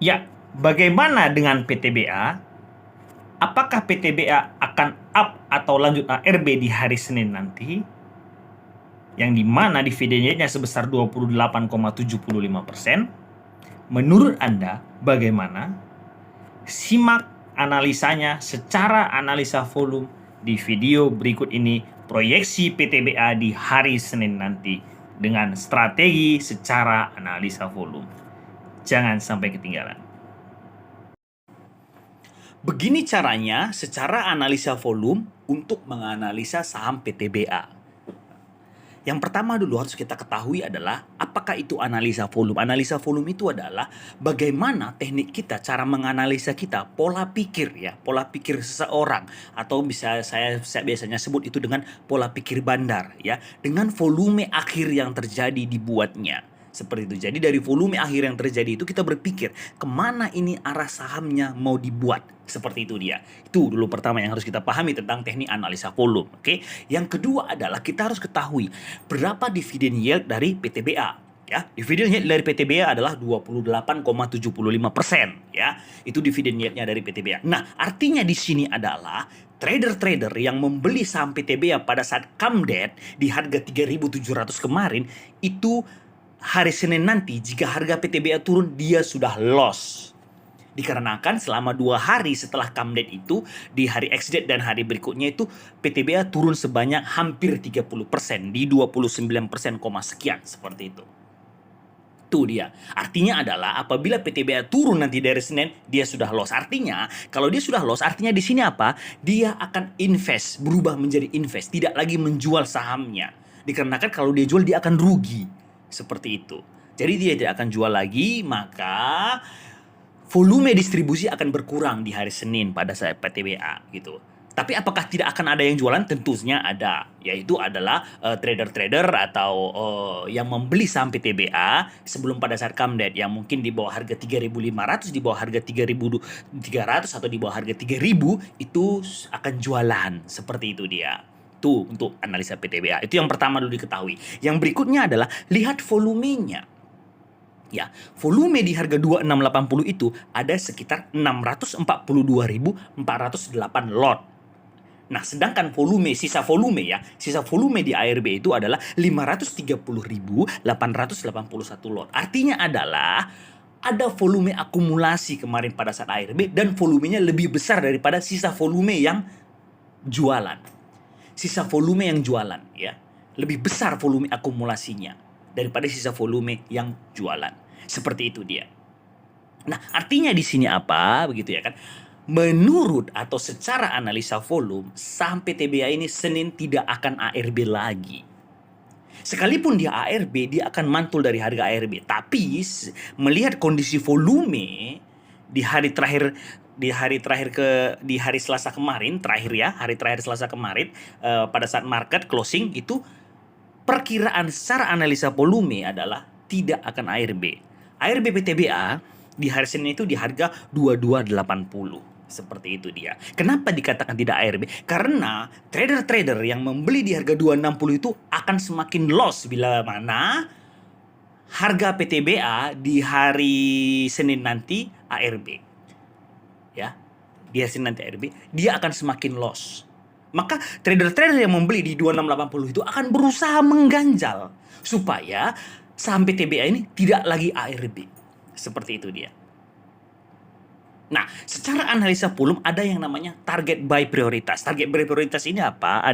Ya, bagaimana dengan PTBA? Apakah PTBA akan up atau lanjut ARB di hari Senin nanti? Yang dimana dividen yieldnya sebesar 28,75%. Menurut Anda, bagaimana? Simak analisanya secara analisa volume di video berikut ini, proyeksi PTBA di hari Senin nanti dengan strategi secara analisa volume. Jangan sampai ketinggalan. Begini caranya secara analisa volume untuk menganalisa saham PTBA. Yang pertama dulu harus kita ketahui adalah apakah itu analisa volume. Analisa volume itu adalah bagaimana teknik kita, cara menganalisa kita, pola pikir ya, pola pikir seseorang, atau bisa saya biasanya sebut itu dengan pola pikir bandar ya, dengan volume akhir yang terjadi dibuatnya. Seperti itu. Jadi dari volume akhir yang terjadi itu kita berpikir kemana ini arah sahamnya mau dibuat. Seperti itu dia. Itu dulu pertama yang harus kita pahami tentang teknik analisa volume. Oke. Yang kedua adalah kita harus ketahui berapa dividen yield dari PTBA. Ya, dividen yield dari PTBA adalah 28,75% ya. Itu dividen yieldnya dari PTBA. Nah, artinya di sini adalah trader-trader yang membeli saham PTBA pada saat come dead di harga 3.700 kemarin itu hari Senin nanti jika harga PTBA turun dia sudah loss. Dikarenakan selama 2 hari setelah come date itu, di hari X date dan hari berikutnya itu PTBA turun sebanyak hampir 30%, di 29%, sekian seperti itu. Itu dia. Artinya adalah apabila PTBA turun nanti dari Senin, dia sudah loss. Artinya, kalau dia sudah loss, artinya di sini apa? Dia akan invest, berubah menjadi invest, tidak lagi menjual sahamnya. Dikarenakan kalau dia jual dia akan rugi. Seperti itu. Jadi dia tidak akan jual lagi, maka volume distribusi akan berkurang di hari Senin pada saat PTBA gitu. Tapi apakah tidak akan ada yang jualan? Tentunya ada, yaitu adalah trader-trader atau yang membeli saham PTBA sebelum pada saat come dead yang mungkin di bawah harga 3.500, di bawah harga 3.300 atau di bawah harga 3.000 itu akan jualan. Seperti itu dia. Itu untuk analisa PTBA. Itu yang pertama dulu diketahui. Yang berikutnya adalah lihat volumenya. Ya, volume di harga 2680 itu ada sekitar 642.408 lot. Nah, sedangkan sisa volume di ARB itu adalah 530.881 lot. Artinya adalah ada volume akumulasi kemarin pada saat ARB dan volumenya lebih besar daripada sisa volume yang jualan. Sisa volume yang jualan ya, lebih besar volume akumulasinya daripada sisa volume yang jualan. Seperti itu dia. Nah, artinya di sini apa begitu ya kan? Menurut atau secara analisa volume, saham PTBA ini Senin tidak akan ARB lagi. Sekalipun dia ARB, dia akan mantul dari harga ARB. Tapi melihat kondisi volume di hari Selasa kemarin hari terakhir Selasa kemarin pada saat market closing itu perkiraan secara analisa volume adalah tidak akan ARB. ARB PTBA di hari Senin itu di harga 2280. Seperti itu dia. Kenapa dikatakan tidak ARB? Karena trader-trader yang membeli di harga 260 itu akan semakin loss bila mana harga PTBA di hari Senin nanti ARB. Ya, di hari Senin nanti ARB, dia akan semakin loss. Maka trader-trader yang membeli di 2680 itu akan berusaha mengganjal supaya saham PTBA ini tidak lagi ARB. Seperti itu dia. Nah, secara analisa volume ada yang namanya target buy prioritas. Target buy prioritas ini apa?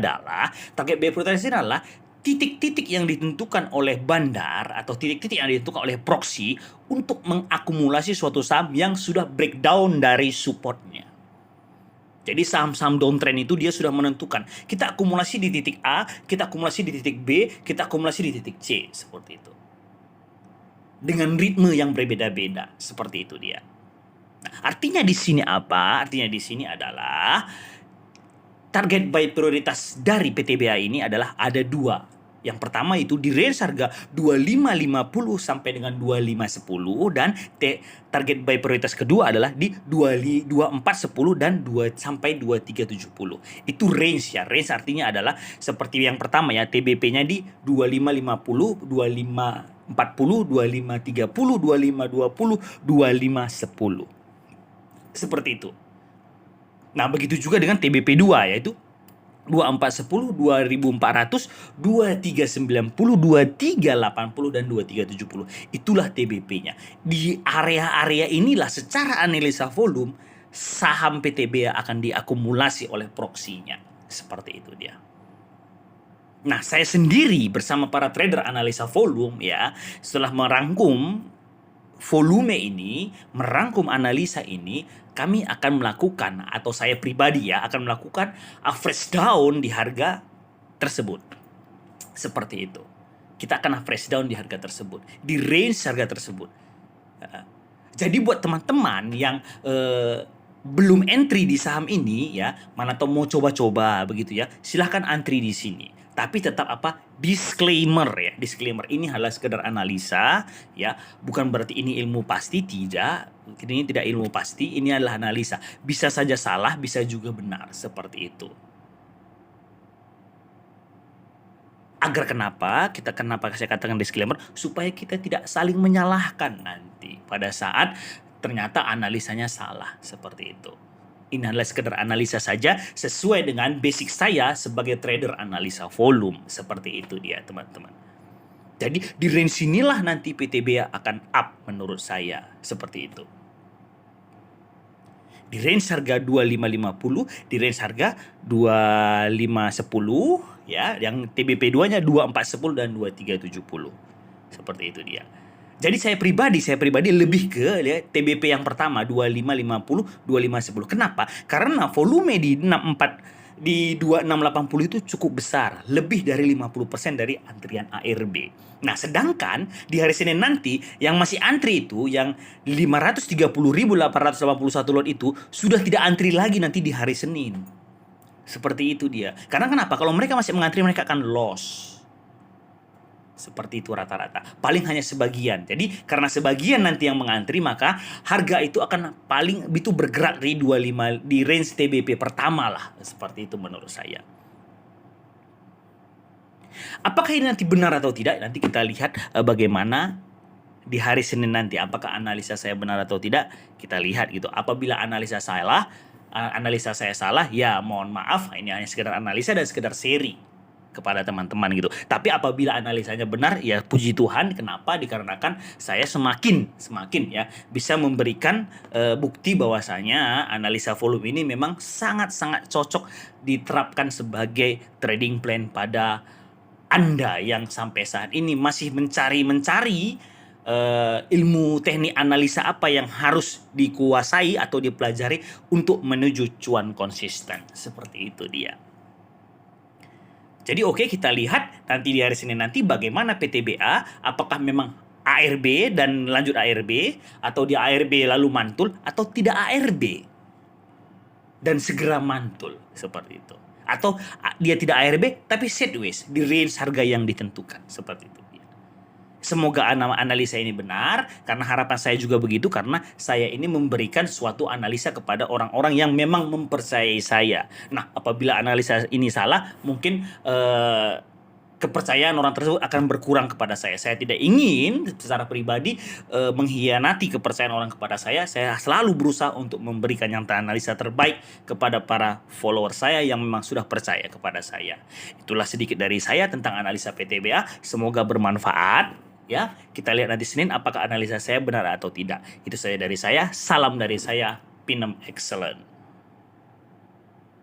Target buy prioritas ini adalah titik-titik yang ditentukan oleh bandar atau titik-titik yang ditentukan oleh proxy untuk mengakumulasi suatu saham yang sudah breakdown dari supportnya. Jadi saham-saham downtrend itu dia sudah menentukan. Kita akumulasi di titik A, kita akumulasi di titik B, kita akumulasi di titik C. Seperti itu. Dengan ritme yang berbeda-beda. Seperti itu dia. Nah, artinya di sini apa? Artinya di sini adalah target buy prioritas dari PTBA ini adalah ada 2. Yang pertama itu di range harga 2550 sampai dengan 2510, dan target buy prioritas kedua adalah di 2410 dan 2 sampai 2370. Itu range ya. Range artinya adalah seperti yang pertama ya, TBP-nya di 2550, 2540, 2530, 2520, 2510. Seperti itu. Nah, begitu juga dengan TBP 2 yaitu 2410, 2400, 2390, 2380 dan 2370. Itulah TBP-nya. Di area-area inilah secara analisa volume saham PTBA akan diakumulasi oleh proksinya. Seperti itu dia. Nah, saya sendiri bersama para trader analisa volume ya, setelah merangkum volume ini, merangkum analisa ini, kami akan melakukan, atau saya pribadi ya, akan melakukan average down di harga tersebut. Seperti itu. Kita akan average down di harga tersebut, di range harga tersebut. Jadi buat teman-teman yang belum entry di saham ini ya, mana tahu mau coba-coba begitu ya, silahkan antri di sini. Tapi tetap apa? Disclaimer ya. Disclaimer, ini adalah sekedar analisa ya, bukan berarti ini ilmu pasti, tidak. Ini tidak ilmu pasti, ini adalah analisa. Bisa saja salah, bisa juga benar, seperti itu. Agar kenapa saya katakan disclaimer, supaya kita tidak saling menyalahkan nanti pada saat ternyata analisanya salah, seperti itu. Ini adalah sekedar analisa saja sesuai dengan basic saya sebagai trader analisa volume. Seperti itu dia, teman-teman. Jadi di range inilah nanti PTBA akan up menurut saya. Seperti itu. Di range harga 2550, di range harga 2510 ya, yang TBP 2-nya 2410 dan 2370. Seperti itu dia. Jadi saya pribadi lebih ke ya, TBP yang pertama 2550, 2510. Kenapa? Karena volume di 2680 itu cukup besar, lebih dari 50% dari antrian ARB. Nah, sedangkan di hari Senin nanti yang masih antri itu yang 530.881 lot itu sudah tidak antri lagi nanti di hari Senin. Seperti itu dia. Karena kenapa? Kalau mereka masih mengantri, mereka akan loss. Seperti itu rata-rata. Paling hanya sebagian. Jadi karena sebagian nanti yang mengantri, maka harga itu akan paling itu bergerak di 25 di range TBP pertama lah. Seperti itu menurut saya. Apakah ini nanti benar atau tidak? Nanti kita lihat bagaimana di hari Senin nanti. Apakah analisa saya benar atau tidak? Kita lihat gitu. Apabila analisa saya salah, ya mohon maaf, ini hanya sekedar analisa dan sekedar seri kepada teman-teman gitu. Tapi apabila analisanya benar, ya puji Tuhan. Kenapa? Dikarenakan saya semakin ya bisa memberikan bukti bahwasanya analisa volume ini memang sangat-sangat cocok diterapkan sebagai trading plan pada Anda yang sampai saat ini masih mencari ilmu teknik analisa apa yang harus dikuasai atau dipelajari untuk menuju cuan konsisten. Seperti itu dia. Jadi oke, kita lihat nanti di hari Senin nanti bagaimana PTBA, apakah memang ARB dan lanjut ARB, atau di ARB lalu mantul, atau tidak ARB dan segera mantul, seperti itu. Atau dia tidak ARB tapi sideways di range harga yang ditentukan, seperti itu. Semoga analisa ini benar, karena harapan saya juga begitu, karena saya ini memberikan suatu analisa kepada orang-orang yang memang mempercayai saya. Nah, apabila analisa ini salah, mungkin kepercayaan orang tersebut akan berkurang kepada saya. Saya tidak ingin secara pribadi mengkhianati kepercayaan orang kepada saya. Saya selalu berusaha untuk memberikan yang analisa terbaik kepada para follower saya yang memang sudah percaya kepada saya. Itulah sedikit dari saya tentang analisa PTBA. Semoga bermanfaat. Ya, kita lihat nanti Senin apakah analisa saya benar atau tidak. Itu saja dari saya. Salam dari saya, Pinem Excellent.